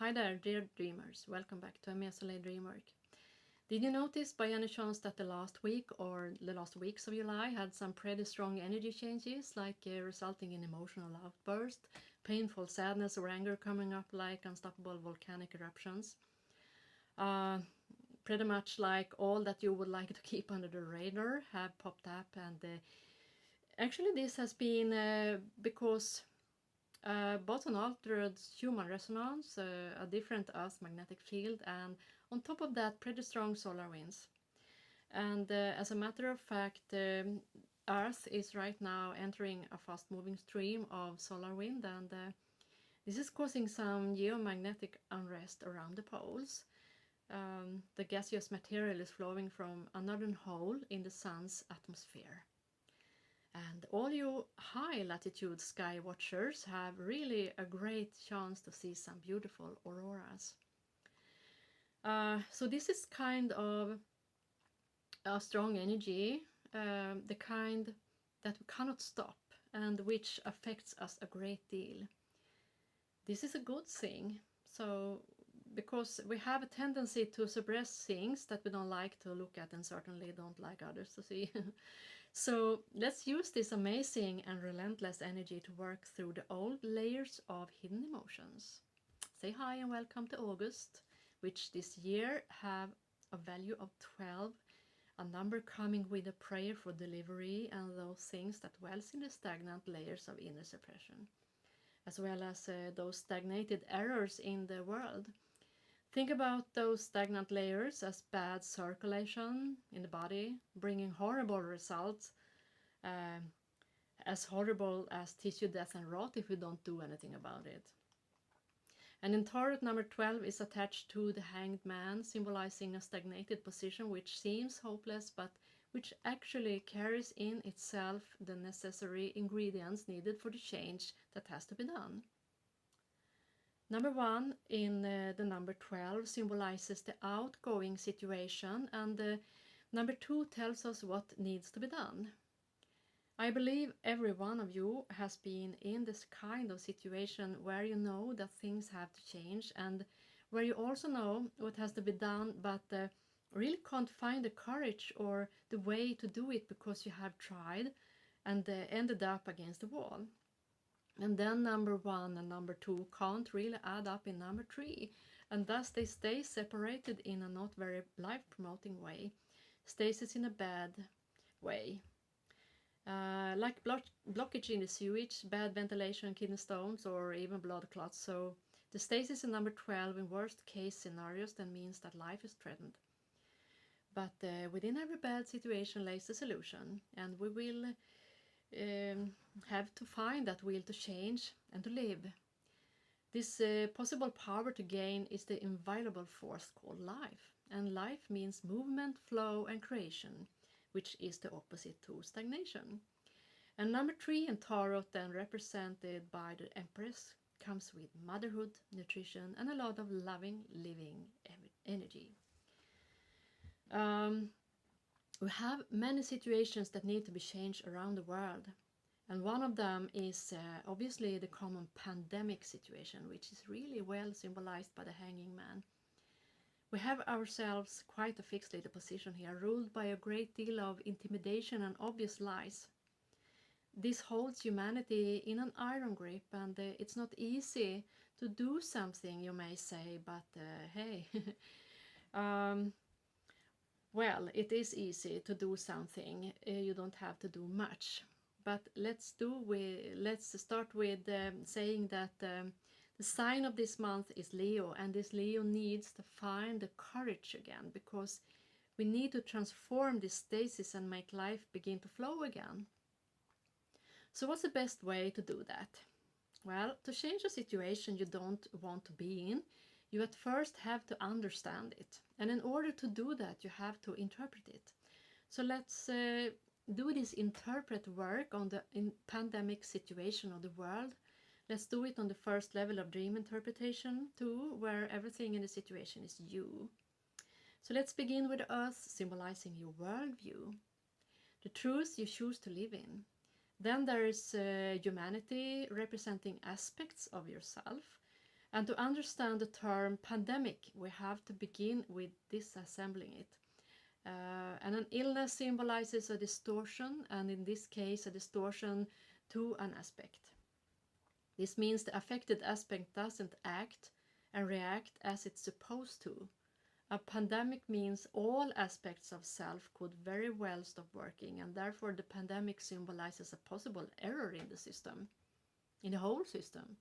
Hi there, dear dreamers. Welcome back to emmeyasoleildreamwork. Did you notice by any chance that the last week or the last weeks of July had some pretty strong energy changes, like resulting in emotional outbursts, painful sadness or anger coming up like unstoppable volcanic eruptions? Pretty much like all that you would like to keep under the radar have popped up, and actually this has been because both an altered human resonance, a different Earth magnetic field, and on top of that, pretty strong solar winds. And as a matter of fact, Earth is right now entering a fast-moving stream of solar wind, and this is causing some geomagnetic unrest around the poles. The gaseous material is flowing from a northern hole in the Sun's atmosphere. And all you high latitude sky watchers have really a great chance to see some beautiful auroras. So this is kind of a strong energy, the kind that we cannot stop and which affects us a great deal. This is a good thing. So because we have a tendency to suppress things that we don't like to look at and certainly don't like others to see. So let's use this amazing and relentless energy to work through the old layers of hidden emotions. Say hi and welcome to August, which this year have a value of 12, a number coming with a prayer for delivery and those things that dwells in the stagnant layers of inner suppression, as well as those stagnated errors in the world. Think about those stagnant layers as bad circulation in the body, bringing horrible results, as horrible as tissue death and rot if we don't do anything about it. And in Tarot, number 12 is attached to the Hanged Man, symbolizing a stagnated position which seems hopeless, but which actually carries in itself the necessary ingredients needed for the change that has to be done. Number 1 in the number 12 symbolizes the outgoing situation, and number 2 tells us what needs to be done. I believe every one of you has been in this kind of situation where you know that things have to change and where you also know what has to be done, but really can't find the courage or the way to do it because you have tried and ended up against the wall. And then number 1 and number 2 can't really add up in number 3, and thus they stay separated in a not very life-promoting way. Stasis in a bad way. Like blockage in the sewage, bad ventilation, kidney stones, or even blood clots. So the stasis in number 12 in worst case scenarios then means that life is threatened. But within every bad situation lays the solution, and we will have to find that will to change and to live. This possible power to gain is the inviolable force called life. And life means movement, flow, and creation, which is the opposite to stagnation. And number 3 in Tarot, then represented by the Empress, comes with motherhood, nutrition, and a lot of loving, living energy. We have many situations that need to be changed around the world. And one of them is obviously the common pandemic situation, which is really well symbolized by the Hanging Man. We have ourselves quite a fixed little position here, ruled by a great deal of intimidation and obvious lies. This holds humanity in an iron grip, and it's not easy to do something, you may say, but hey, well, it is easy to do something. You don't have to do much. But let's start with saying that the sign of this month is Leo, and this Leo needs to find the courage again, because we need to transform this stasis and make life begin to flow again. So what's the best way to do that? Well, to change a situation you don't want to be in, you at first have to understand it. And in order to do that, you have to interpret it. So let's do this interpret work on the pandemic situation of the world. Let's do it on the first level of dream interpretation too, where everything in the situation is you. So let's begin with the Earth symbolizing your worldview, the truth you choose to live in. Then there is humanity representing aspects of yourself. And to understand the term pandemic, we have to begin with disassembling it. And an illness symbolizes a distortion, and in this case, a distortion to an aspect. This means the affected aspect doesn't act and react as it's supposed to. A pandemic means all aspects of self could very well stop working, and therefore the pandemic symbolizes a possible error in the system, in the whole system.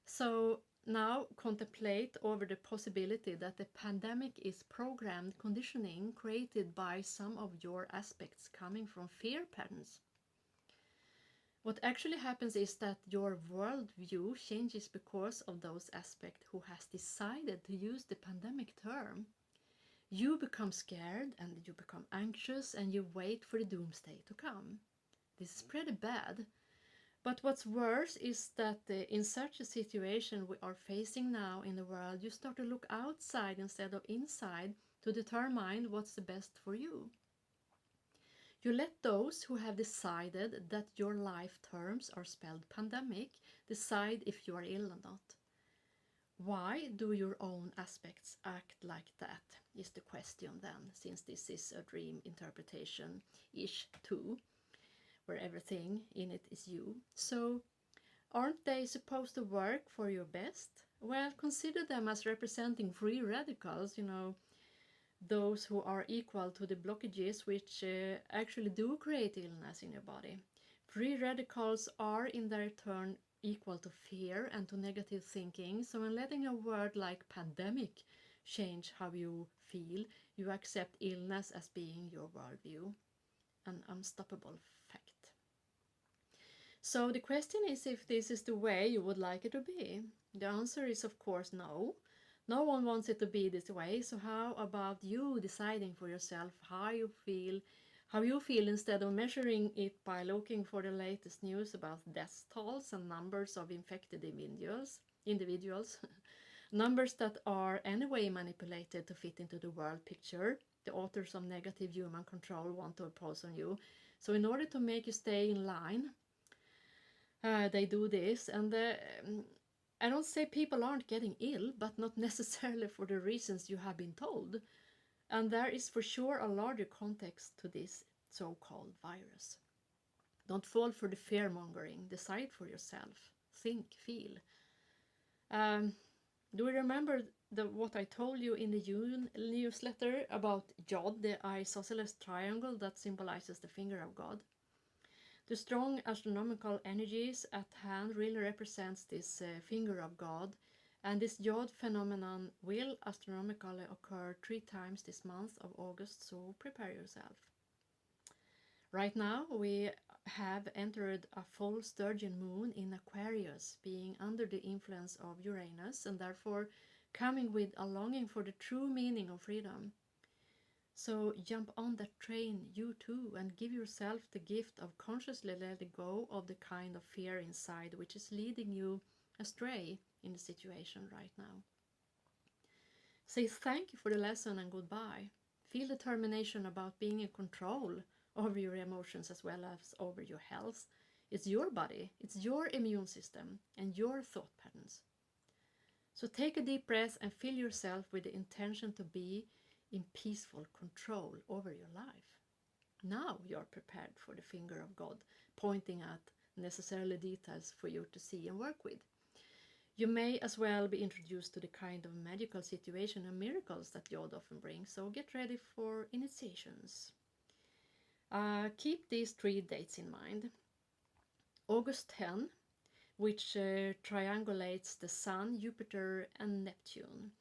So now contemplate over the possibility that the pandemic is programmed conditioning created by some of your aspects coming from fear patterns. What actually happens is that your worldview changes because of those aspects who has decided to use the pandemic term. You become scared and you become anxious and you wait for the doomsday to come. This is pretty bad. But what's worse is that in such a situation we are facing now in the world, you start to look outside instead of inside to determine what's the best for you. You let those who have decided that your life terms are spelled pandemic decide if you are ill or not. Why do your own aspects act like that, is the question then, since this is a dream interpretation-ish too, where everything in it is you. So aren't they supposed to work for your best? Well, consider them as representing free radicals, those who are equal to the blockages which actually do create illness in your body. Free radicals are in their turn equal to fear and to negative thinking. So when letting a word like pandemic change how you feel, you accept illness as being your worldview, an unstoppable fact. So the question is if this is the way you would like it to be. The answer is of course no. No one wants it to be this way, so how about you deciding for yourself how you feel instead of measuring it by looking for the latest news about death tolls and numbers of infected individuals, numbers that are anyway manipulated to fit into the world picture the authors of negative human control want to impose on you. So in order to make you stay in line, they do this, and I don't say people aren't getting ill, but not necessarily for the reasons you have been told. And there is for sure a larger context to this so-called virus. Don't fall for the fear-mongering. Decide for yourself. Think, feel. Do you remember what I told you in the June newsletter about Yod, the isosceles triangle that symbolizes the finger of God? The strong astronomical energies at hand really represents this finger of God, and this Yod phenomenon will astronomically occur 3 times this month of August, so prepare yourself. Right now we have entered a full sturgeon moon in Aquarius, being under the influence of Uranus and therefore coming with a longing for the true meaning of freedom. So jump on that train, you too, and give yourself the gift of consciously letting go of the kind of fear inside which is leading you astray in the situation right now. Say thank you for the lesson and goodbye. Feel determination about being in control over your emotions as well as over your health. It's your body, it's your immune system, and your thought patterns. So take a deep breath and fill yourself with the intention to be in peaceful control over your life. Now you're prepared for the finger of God, pointing at necessarily details for you to see and work with. You may as well be introduced to the kind of magical situation and miracles that Yod often brings, so get ready for initiations. Keep these 3 dates in mind. August 10, which triangulates the Sun, Jupiter and Neptune.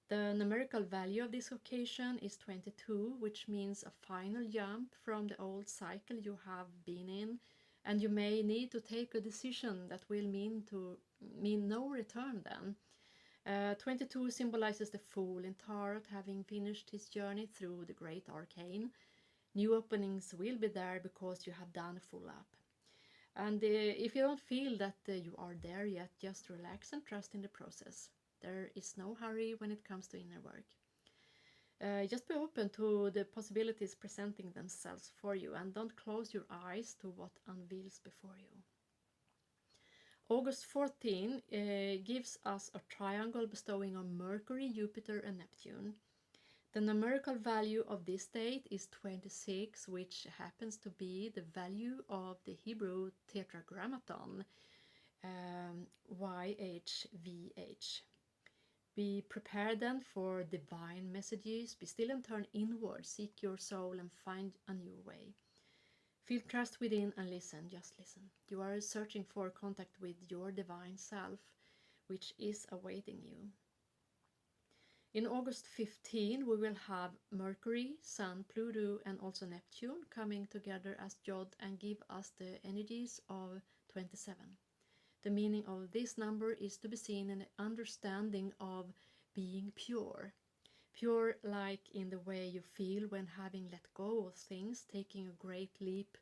The numerical value of this occasion is 22, which means a final jump from the old cycle you have been in, and you may need to take a decision that will mean no return then. 22 symbolizes the Fool in Tarot, having finished his journey through the great arcane. New openings will be there because you have done a full up. And if you don't feel that you are there yet, just relax and trust in the process. There is no hurry when it comes to inner work. Just be open to the possibilities presenting themselves for you and don't close your eyes to what unveils before you. August 14 gives us a triangle bestowing on Mercury, Jupiter, and Neptune. The numerical value of this date is 26, which happens to be the value of the Hebrew tetragrammaton, YHVH. Be prepared then for divine messages. Be still and turn inward. Seek your soul and find a new way. Feel trust within and listen. Just listen. You are searching for contact with your divine self, which is awaiting you. In August 15, we will have Mercury, Sun, Pluto, and also Neptune coming together as Jod and give us the energies of 27. The meaning of this number is to be seen in the understanding of being pure. Pure like in the way you feel when having let go of things, taking a great leap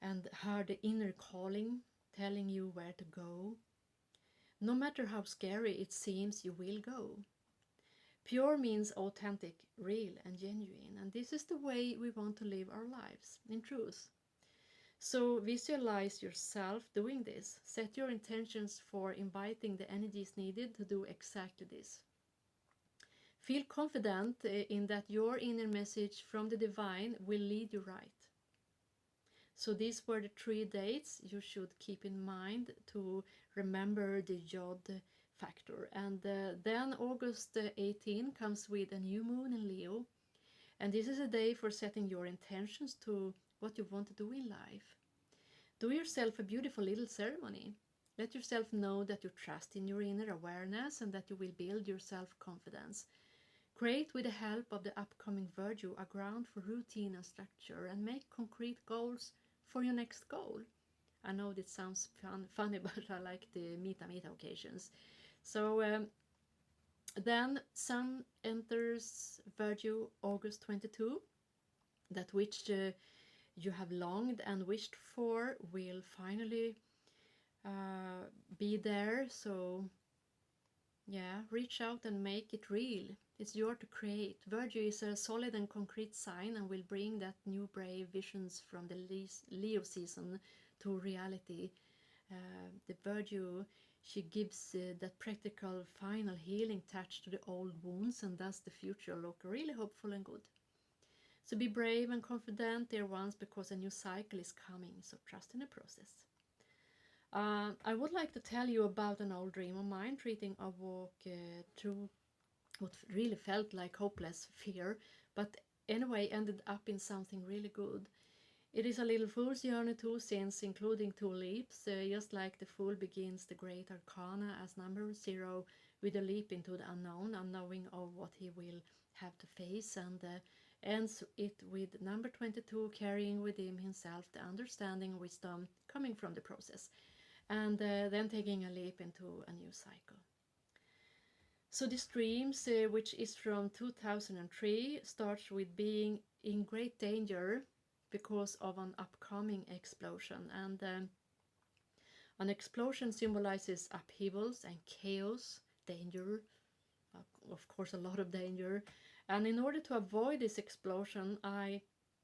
and heard the inner calling telling you where to go. No matter how scary it seems, you will go. Pure means authentic, real and genuine, and this is the way we want to live our lives, in truth. So visualize yourself doing this. Set your intentions for inviting the energies needed to do exactly this. Feel confident in that your inner message from the divine will lead you right. So these were the 3 dates you should keep in mind to remember the Jod factor. And then August 18 comes with a new moon in Leo. And this is a day for setting your intentions to what you want to do in life. Do yourself a beautiful little ceremony. Let yourself know that you trust in your inner awareness and that you will build your self-confidence. Create with the help of the upcoming Virgo a ground for routine and structure and make concrete goals for your next goal. I know this sounds funny, but I like the meta occasions. So then Sun enters Virgo August 22, that which you have longed and wished for will finally be there. So yeah, reach out and make it real. It's yours to create. Virgo is a solid and concrete sign and will bring that new brave visions from the Leo season to reality. The Virgo, she gives that practical final healing touch to the old wounds, and thus the future look really hopeful and good. So be brave and confident, dear ones, because a new cycle is coming, so trust in the process. I would like to tell you about an old dream of mine, treating a walk through what really felt like hopeless fear, but anyway ended up in something really good. It is a little fool's journey too, since including 2 leaps, just like the fool begins the great arcana as number 0 with a leap into the unknown, unknowing of what he will have to face, and ends it with number 22 carrying with him himself the understanding wisdom coming from the process, and then taking a leap into a new cycle. So this dream, which is from 2003, starts with being in great danger because of an upcoming explosion, and an explosion symbolizes upheavals and chaos, danger, of course a lot of danger, and in order to avoid this explosion I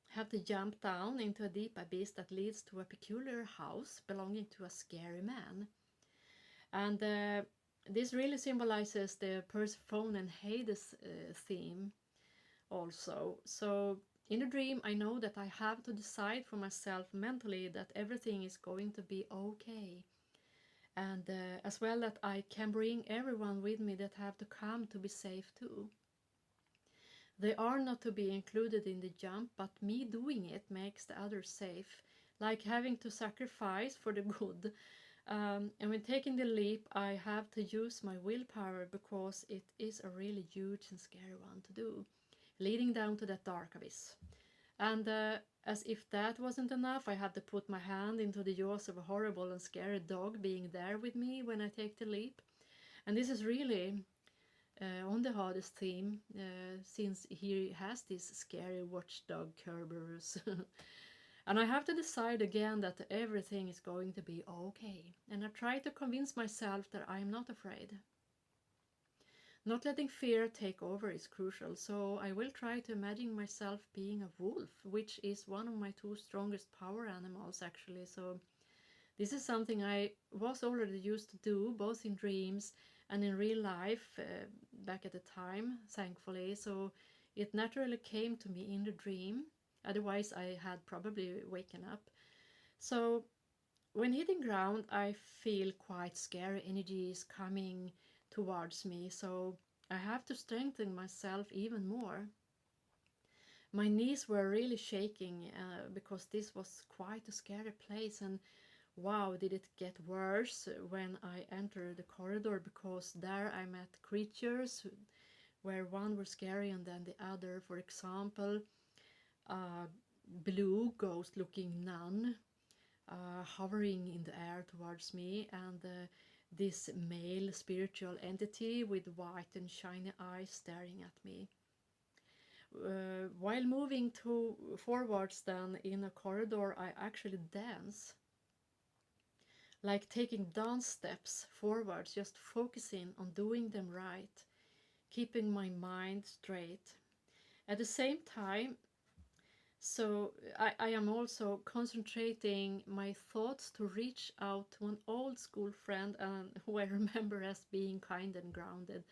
have to jump down into a deep abyss that leads to a peculiar house belonging to a scary man. And this really symbolizes the Persephone and Hades theme also. So in the dream I know that I have to decide for myself mentally that everything is going to be okay, and as well that I can bring everyone with me that have to come to be safe too. They are not to be included in the jump, but me doing it makes the others safe, like having to sacrifice for the good. And when taking the leap I have to use my willpower, because it is a really huge and scary one to do, leading down to that dark abyss. And as if that wasn't enough, I had to put my hand into the jaws of a horrible and scary dog being there with me when I take the leap. And this is really on the hardest theme, since he has this scary watchdog Kerberos. And I have to decide again that everything is going to be okay. And I try to convince myself that I am not afraid. Not letting fear take over is crucial, so I will try to imagine myself being a wolf, which is one of my 2 strongest power animals actually. So This is something I was already used to do, both in dreams and in real life back at the time, thankfully. So it naturally came to me in the dream. Otherwise, I had probably waken up. So when hitting ground, I feel quite scary energies coming towards me. So I have to strengthen myself even more. My knees were really shaking because this was quite a scary place, and wow, did it get worse when I entered the corridor, because there I met creatures where one was scary and then the other. For example, a blue ghost looking nun hovering in the air towards me, and this male spiritual entity with white and shiny eyes staring at me. While moving forwards then in a corridor, I actually dance, like taking dance steps forwards, just focusing on doing them right, keeping my mind straight. At the same time, so I am also concentrating my thoughts to reach out to an old school friend, and who I remember as being kind and grounded,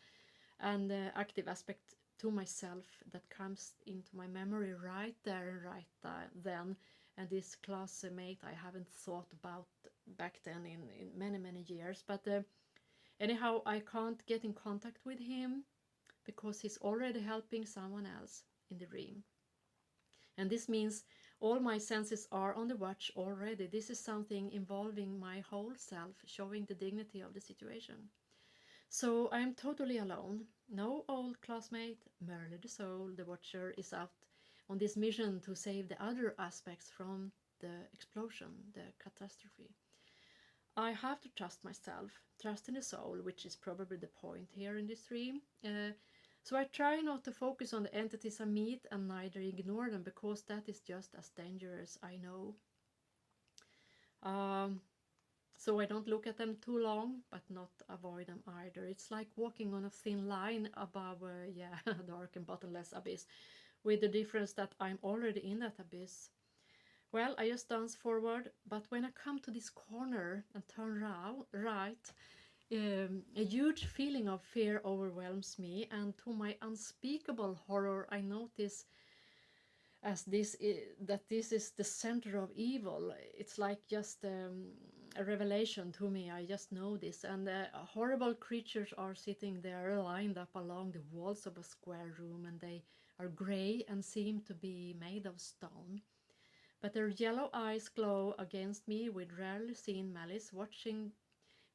and the active aspect to myself that comes into my memory right there and right then. And this classmate I haven't thought about back then in many years, but anyhow, I can't get in contact with him because he's already helping someone else in the dream. And this means all my senses are on the watch already. This is something involving my whole self, showing the dignity of the situation. So I'm totally alone. No old classmate. Merely the soul, the watcher, is out on this mission to save the other aspects from the explosion, the catastrophe. I have to trust myself, trust in the soul, which is probably the point here in this dream. So I try not to focus on the entities I meet and neither ignore them, because that is just as dangerous, I know. So I don't look at them too long, but not avoid them either. It's like walking on a thin line above a dark and bottomless abyss, with the difference that I'm already in that abyss. Well, I just dance forward, but when I come to this corner and turn right, a huge feeling of fear overwhelms me, and to my unspeakable horror, I notice that this is the center of evil. It's like just a revelation to me. I just know this, and horrible creatures are sitting there lined up along the walls of a square room, and they are gray and seem to be made of stone. But their yellow eyes glow against me with rarely seen malice, watching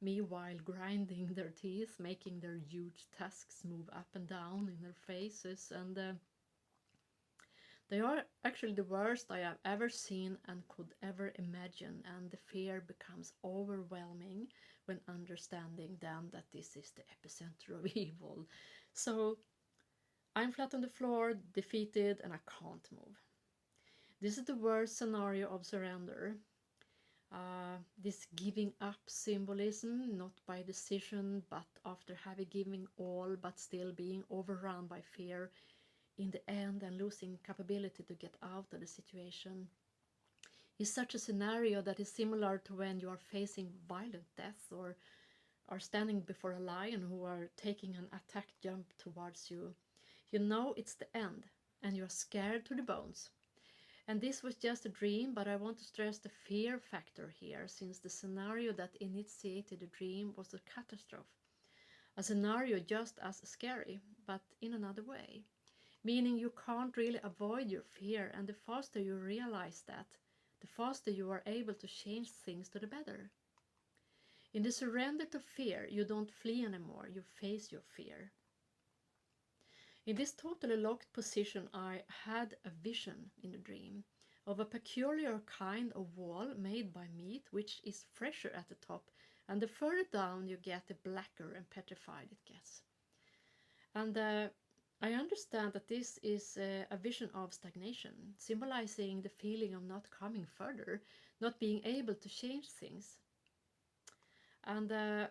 me while grinding their teeth, making their huge tusks move up and down in their faces, and they are actually the worst I have ever seen and could ever imagine, and the fear becomes overwhelming when understanding then that this is the epicenter of evil. So I'm flat on the floor, defeated, and I can't move. This is the worst scenario of surrender. This giving up symbolism, not by decision, but after having given all, but still being overrun by fear in the end and losing capability to get out of the situation, is such a scenario that is similar to when you are facing violent death or are standing before a lion who are taking an attack jump towards you. You know it's the end, and you are scared to the bones. And this was just a dream, but I want to stress the fear factor here, since the scenario that initiated the dream was a catastrophe. A scenario just as scary, but in another way. Meaning you can't really avoid your fear, and the faster you realize that, the faster you are able to change things to the better. In the surrender to fear, you don't flee anymore, you face your fear. In this totally locked position, I had a vision in the dream of a peculiar kind of wall made by meat, which is fresher at the top, and the further down you get, the blacker and petrified it gets. And I understand that this is a vision of stagnation, symbolizing the feeling of not coming further, not being able to change things. And I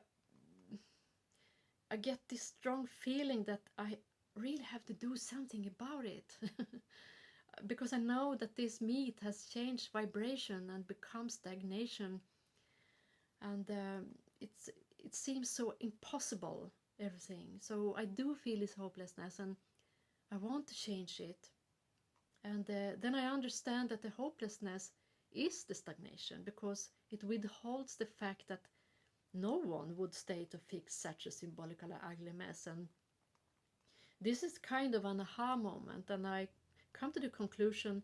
get this strong feeling that I really have to do something about it. Because I know that this meat has changed vibration and become stagnation. and it seems so impossible, everything. So I do feel this hopelessness, and I want to change it. And then I understand that the hopelessness is the stagnation, because it withholds the fact that no one would stay to fix such a symbolically ugly mess. And this is kind of an aha moment, and I come to the conclusion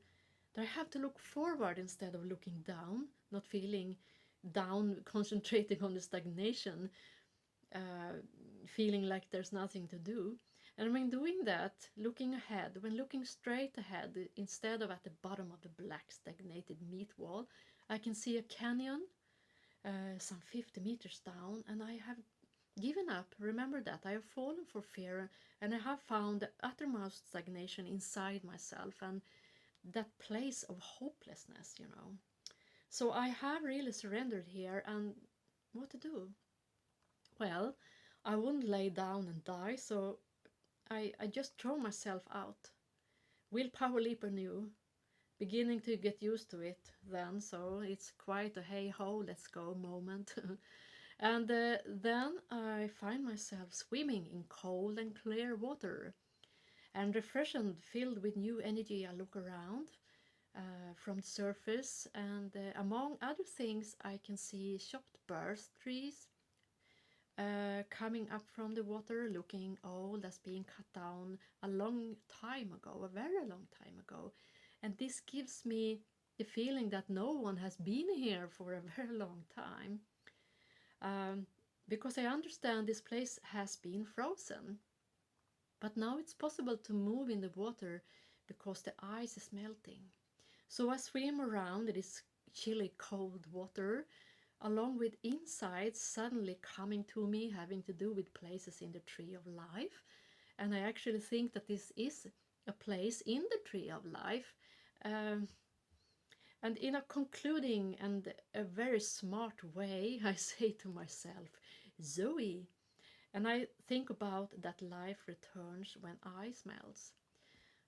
that I have to look forward instead of looking down, not feeling down, concentrating on the stagnation, feeling like there's nothing to do. And when doing that, looking ahead, when looking straight ahead, instead of at the bottom of the black stagnated meat wall, I can see a canyon some 50 meters down, and I have given up. Remember that. I have fallen for fear, and I have found the uttermost stagnation inside myself, and that place of hopelessness, you know. So I have really surrendered here, and what to do? Well, I wouldn't lay down and die, so I just throw myself out. Willpower leap anew, beginning to get used to it then, so it's quite a hey ho, let's go moment. And then I find myself swimming in cold and clear water, and refreshed and filled with new energy. I look around from the surface, and among other things, I can see chopped birch trees coming up from the water, looking old, as being cut down a long time ago, a very long time ago. And this gives me the feeling that no one has been here for a very long time. Because I understand this place has been frozen. But now it's possible to move in the water because the ice is melting. So I swim around in this chilly cold water, along with insights suddenly coming to me, having to do with places in the Tree of Life. And I actually think that this is a place in the Tree of Life. And in a concluding and a very smart way, I say to myself, Zoe. And I think about that life returns when ice melts.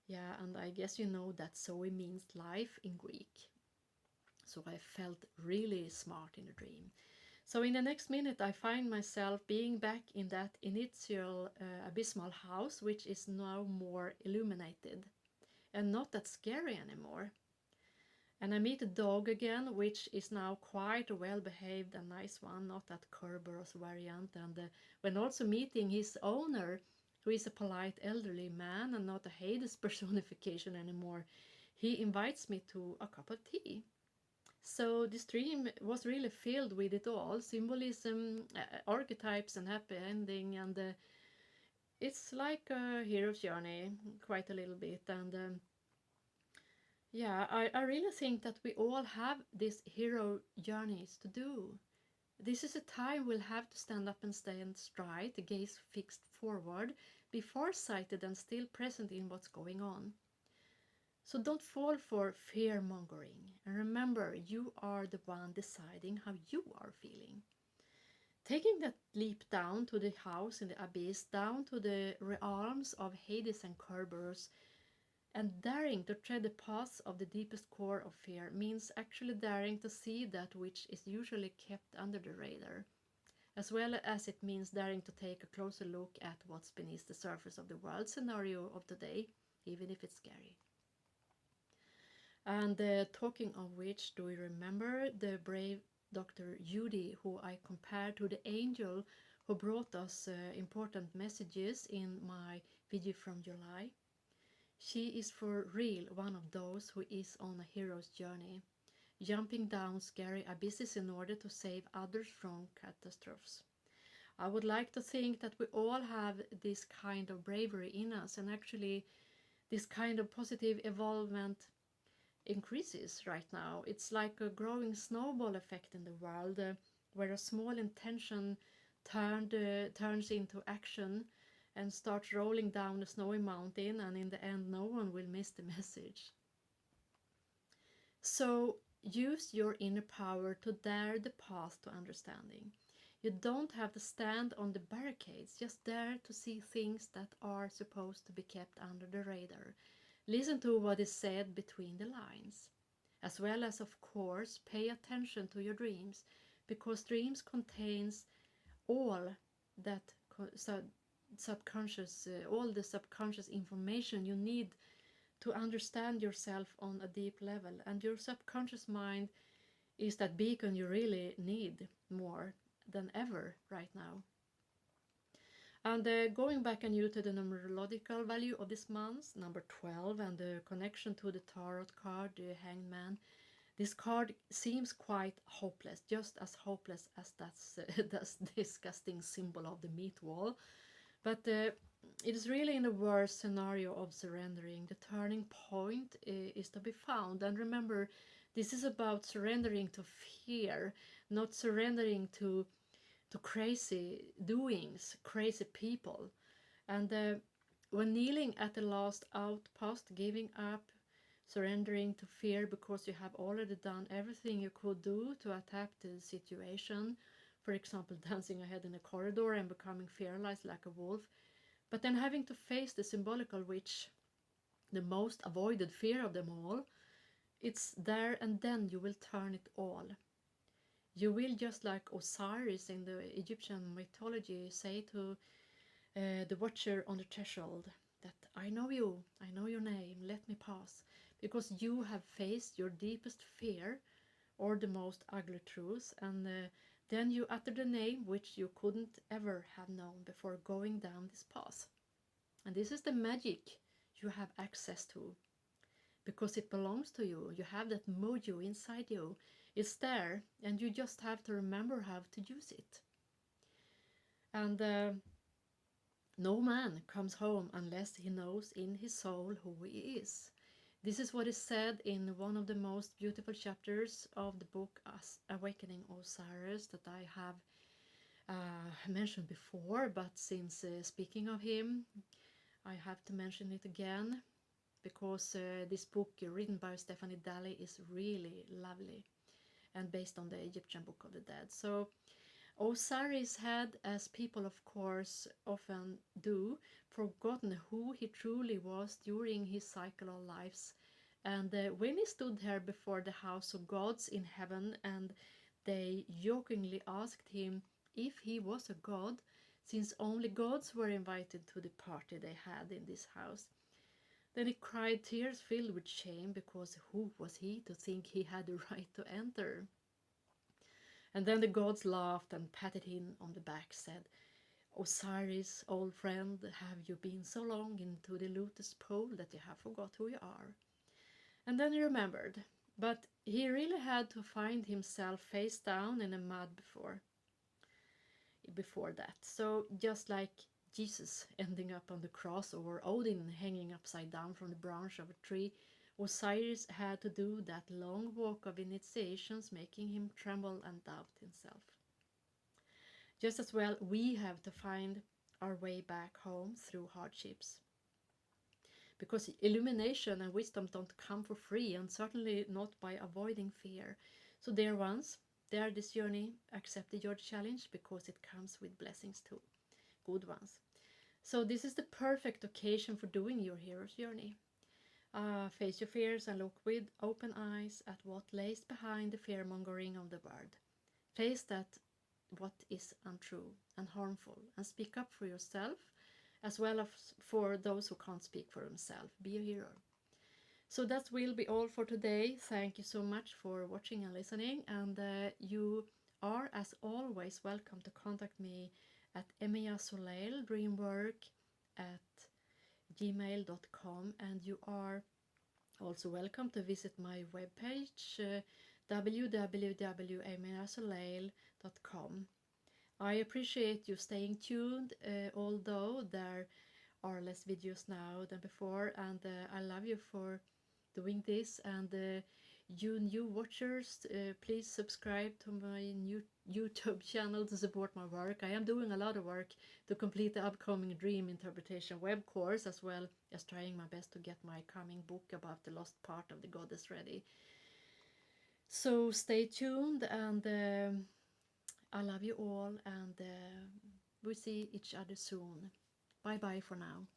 Yeah, and I guess you know that Zoe means life in Greek. So I felt really smart in the dream. So in the next minute, I find myself being back in that initial abysmal house, which is now more illuminated and not that scary anymore. And I meet a dog again, which is now quite a well-behaved and nice one, not that Kerberos variant. And when also meeting his owner, who is a polite elderly man and not a Hades personification anymore, he invites me to a cup of tea. So this dream was really filled with it all, symbolism, archetypes, and happy ending, and it's like a hero's journey, quite a little bit. And yeah, I really think that we all have these hero journeys to do. This is a time we'll have to stand up and stand straight, gaze fixed forward, be farsighted and still present in what's going on. So don't fall for fear-mongering, and remember, you are the one deciding how you are feeling. Taking that leap down to the house in the abyss, down to the realms of Hades and Kerberos, and daring to tread the paths of the deepest core of fear means actually daring to see that which is usually kept under the radar, as well as it means daring to take a closer look at what's beneath the surface of the world scenario of today, even if it's scary. And talking of which, do you remember the brave Dr. Judy, who I compared to the angel who brought us important messages in my video from July? She is for real one of those who is on a hero's journey, jumping down scary abysses in order to save others from catastrophes. I would like to think that we all have this kind of bravery in us, and actually this kind of positive evolvement increases right now. It's like a growing snowball effect in the world, where a small intention turns into action and starts rolling down a snowy mountain, and in the end no one will miss the message. So use your inner power to dare the path to understanding. You don't have to stand on the barricades, just dare to see things that are supposed to be kept under the radar. Listen to what is said between the lines, as well as, of course, pay attention to your dreams, because dreams contains all that subconscious, all the subconscious information you need to understand yourself on a deep level. And your subconscious mind is that beacon you really need more than ever right now. And going back anew to the numerological value of this month, number 12, and the connection to the tarot card, the Hanged Man, this card seems quite hopeless, just as hopeless as that disgusting symbol of the meat wall. But it is really in the worst scenario of surrendering. The turning point is to be found. And remember, this is about surrendering to fear, not surrendering to crazy doings, crazy people. And when kneeling at the last outpost, giving up, surrendering to fear because you have already done everything you could do to adapt to the situation, for example, dancing ahead in a corridor and becoming fearless like a wolf, but then having to face the symbolical witch, the most avoided fear of them all, it's there and then you will turn it all. You will, just like Osiris in the Egyptian mythology, say to the watcher on the threshold that I know you, I know your name, let me pass, because you have faced your deepest fear or the most ugly truth, and then you utter the name which you couldn't ever have known before going down this path. And this is the magic you have access to, because it belongs to you. You have that mojo inside you. It's there, and you just have to remember how to use it. And no man comes home unless he knows in his soul who he is. This is what is said in one of the most beautiful chapters of the book Awakening Osiris that I have mentioned before, but since speaking of him, I have to mention it again, because this book written by Stephanie Daly is really lovely and based on the Egyptian Book of the Dead. So Osiris had, as people of course often do, forgotten who he truly was during his cycle of lives. And when he stood there before the house of gods in heaven, and they jokingly asked him if he was a god, since only gods were invited to the party they had in this house, then he cried, tears filled with shame, because who was he to think he had the right to enter? And then the gods laughed and patted him on the back, said, Osiris, old friend, have you been so long into the lotus pool that you have forgot who you are? And then he remembered, but he really had to find himself face down in the mud before that. So just like Jesus ending up on the cross, or Odin hanging upside down from the branch of a tree, Osiris had to do that long walk of initiations, making him tremble and doubt himself. Just as well, we have to find our way back home through hardships. Because illumination and wisdom don't come for free, and certainly not by avoiding fear. So dear ones, dare this journey, accept your challenge, because it comes with blessings too, good ones. So this is the perfect occasion for doing your hero's journey. Face your fears and look with open eyes at what lays behind the fear-mongering of the world. Face that what is untrue and harmful, and speak up for yourself as well as for those who can't speak for themselves. Be a hero. So that will be all for today. Thank you so much for watching and listening, and you are as always welcome to contact me at emmeyasoleildreamwork@gmail.com, and you are also welcome to visit my webpage www.emmeyasoleil.com. I appreciate you staying tuned, although there are less videos now than before, and I love you for doing this. And you new watchers, please subscribe to my new YouTube channel to support my work. I am doing a lot of work to complete the upcoming dream interpretation web course, as well as trying my best to get my coming book about the lost part of the goddess ready. So stay tuned, and I love you all, and we'll see each other soon. Bye bye for now.